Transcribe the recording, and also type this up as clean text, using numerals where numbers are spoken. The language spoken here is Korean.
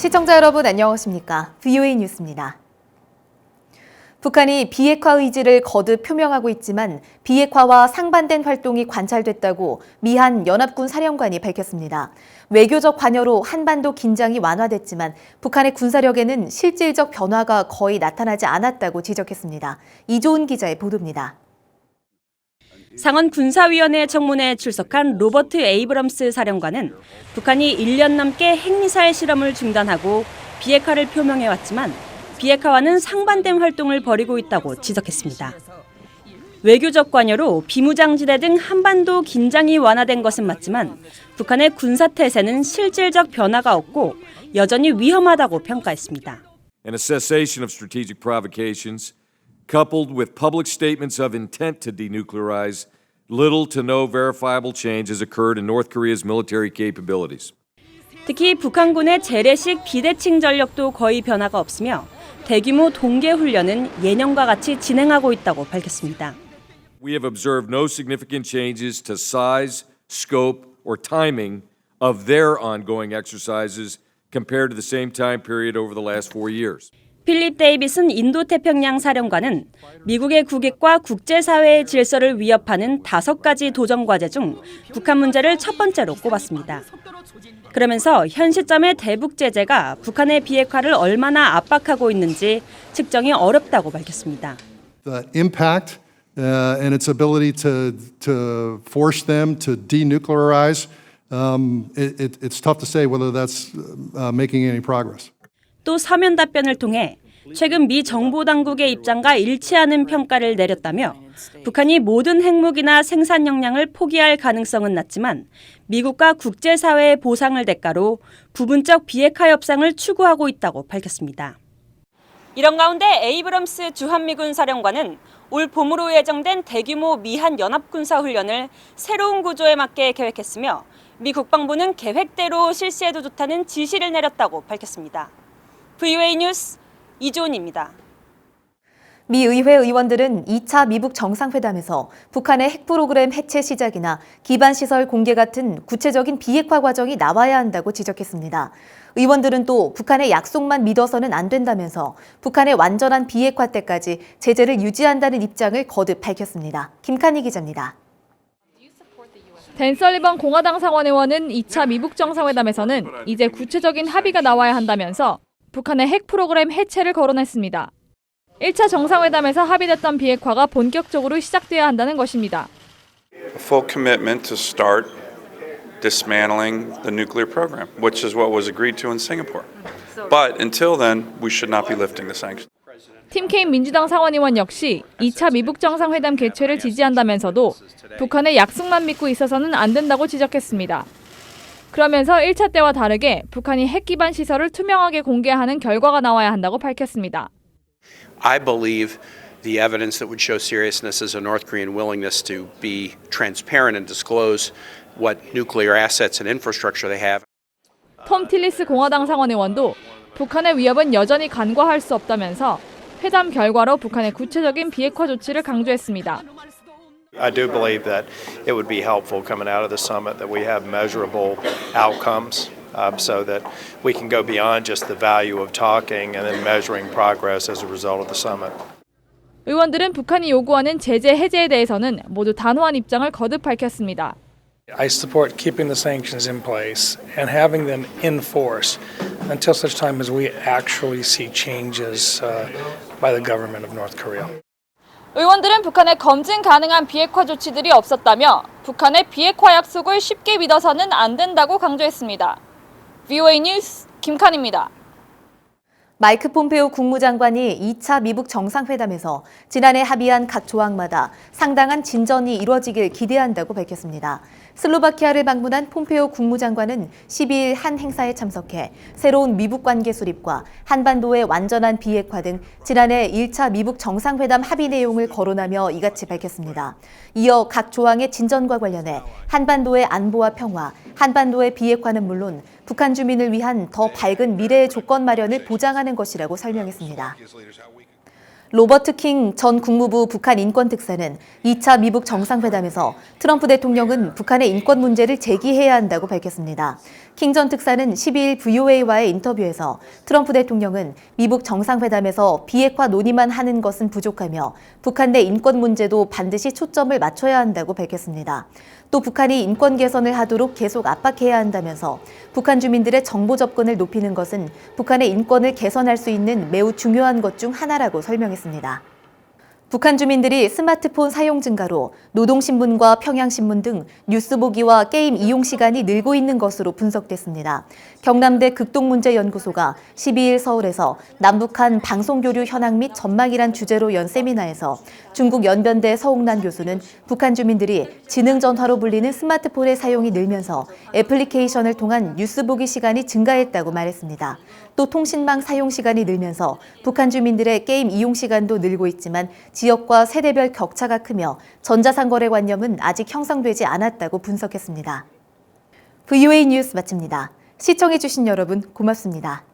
시청자 여러분 안녕하십니까? VOA 뉴스입니다. 북한이 비핵화 의지를 거듭 표명하고 있지만 비핵화와 상반된 활동이 관찰됐다고 미한 연합군 사령관이 밝혔습니다. 외교적 관여로 한반도 긴장이 완화됐지만 북한의 군사력에는 실질적 변화가 거의 나타나지 않았다고 지적했습니다. 이조은 기자의 보도입니다. 상원 군사위원회 청문회에 출석한 로버트 에이브럼스 사령관은 북한이 1년 넘게 핵미사일 실험을 중단하고 비핵화를 표명해왔지만 비핵화와는 상반된 활동을 벌이고 있다고 지적했습니다. 외교적 관여로 비무장지대 등 한반도 긴장이 완화된 것은 맞지만 북한의 군사태세는 실질적 변화가 없고 여전히 위험하다고 평가했습니다. And a cessation of strategic provocations coupled with public statements of intent to denuclearize, little to no verifiable change has occurred in North Korea's military capabilities. 특히 북한군의 재래식 비대칭 전력도 거의 변화가 없으며 대규모 동계 훈련은 예년과 같이 진행하고 있다고 밝혔습니다. We have observed no significant changes to size, scope, or timing of their ongoing exercises compared to the same time period over the last 4 years. 필립 데이비슨 인도태평양 사령관은 미국의 국익과 국제사회의 질서를 위협하는 5가지 도전 과제 중 북한 문제를 첫 번째로 꼽았습니다. 그러면서 현 시점의 대북 제재가 북한의 비핵화를 얼마나 압박하고 있는지 측정이 어렵다고 밝혔습니다. The impact and its ability to force them to denuclearize, it's tough to say whether that's making any progress. 또 서면 답변을 통해 최근 미 정보 당국의 입장과 일치하는 평가를 내렸다며 북한이 모든 핵무기나 생산 역량을 포기할 가능성은 낮지만 미국과 국제사회의 보상을 대가로 부분적 비핵화 협상을 추구하고 있다고 밝혔습니다. 이런 가운데 에이브럼스 주한미군 사령관은 올 봄으로 예정된 대규모 미한 연합군사훈련을 새로운 구조에 맞게 계획했으며 미 국방부는 계획대로 실시해도 좋다는 지시를 내렸다고 밝혔습니다. VOA 뉴스 이조은입니다. 미 의회 의원들은 2차 미북 정상회담에서 북한의 핵 프로그램 해체 시작이나 기반시설 공개 같은 구체적인 비핵화 과정이 나와야 한다고 지적했습니다. 의원들은 또 북한의 약속만 믿어서는 안 된다면서 북한의 완전한 비핵화 때까지 제재를 유지한다는 입장을 거듭 밝혔습니다. 김칸희 기자입니다. 댄 설리번 공화당 상원의원은 2차 미북 정상회담에서는 이제 구체적인 합의가 나와야 한다면서 북한의 핵 프로그램 해체를 거론했습니다. 1차 정상회담에서 합의됐던 비핵화가 본격적으로 시작돼야 한다는 것입니다. A full commitment to start dismantling the nuclear program, which is what was agreed to in Singapore. But until then, we should not be lifting the sanctions. 팀 케인 민주당 상원의원 역시 2차 미북 정상회담 개최를 지지한다면서도 북한의 약속만 믿고 있어서는 안 된다고 지적했습니다. 그러면서 1차 때와 다르게 북한이 핵 기반 시설을 투명하게 공개하는 결과가 나와야 한다고 밝혔습니다. I believe the evidence that would show seriousness is a North Korean willingness to be transparent and disclose what nuclear assets and infrastructure they have. 톰 틸리스 공화당 상원의원도 북한의 위협은 여전히 간과할 수 없다면서 회담 결과로 북한의 구체적인 비핵화 조치를 강조했습니다. I do believe that it would be helpful coming out of the summit that we have measurable outcomes so that we can go beyond just the value of talking and then measuring progress as a result of the summit. 의원들은 북한이 요구하는 제재 해제에 대해서는 모두 단호한 입장을 거듭 밝혔습니다. I support keeping the sanctions in place and having them in force until such time as we actually see changes by the government of North Korea. 의원들은 북한의 검증 가능한 비핵화 조치들이 없었다며 북한의 비핵화 약속을 쉽게 믿어서는 안 된다고 강조했습니다. VOA 뉴스 김칸입니다. 마이크 폼페오 국무장관이 2차 미북 정상회담에서 지난해 합의한 각 조항마다 상당한 진전이 이루어지길 기대한다고 밝혔습니다. 슬로바키아를 방문한 폼페오 국무장관은 12일 한 행사에 참석해 새로운 미북 관계 수립과 한반도의 완전한 비핵화 등 지난해 1차 미북 정상회담 합의 내용을 거론하며 이같이 밝혔습니다. 이어 각 조항의 진전과 관련해 한반도의 안보와 평화, 한반도의 비핵화는 물론 북한 주민을 위한 더 밝은 미래의 조건 마련을 보장하는 것이라고 설명했습니다. 로버트 킹 전 국무부 북한 인권특사는 2차 미북 정상회담에서 트럼프 대통령은 북한의 인권 문제를 제기해야 한다고 밝혔습니다. 킹 전 특사는 12일 VOA와의 인터뷰에서 트럼프 대통령은 미북 정상회담에서 비핵화 논의만 하는 것은 부족하며 북한 내 인권 문제도 반드시 초점을 맞춰야 한다고 밝혔습니다. 또 북한이 인권 개선을 하도록 계속 압박해야 한다면서 북한 주민들의 정보 접근을 높이는 것은 북한의 인권을 개선할 수 있는 매우 중요한 것 중 하나라고 설명했습니다. 북한 주민들이 스마트폰 사용 증가로 노동신문과 평양신문 등 뉴스 보기와 게임 이용 시간이 늘고 있는 것으로 분석됐습니다. 경남대 극동문제연구소가 12일 서울에서 남북한 방송교류 현황 및 전망이란 주제로 연 세미나에서 중국 연변대 서옥란 교수는 북한 주민들이 지능전화로 불리는 스마트폰의 사용이 늘면서 애플리케이션을 통한 뉴스 보기 시간이 증가했다고 말했습니다. 또 통신망 사용 시간이 늘면서 북한 주민들의 게임 이용 시간도 늘고 있지만 지역과 세대별 격차가 크며 전자상거래관념은 아직 형성되지 않았다고 분석했습니다. VOA 뉴스 마칩니다. 시청해주신 여러분 고맙습니다.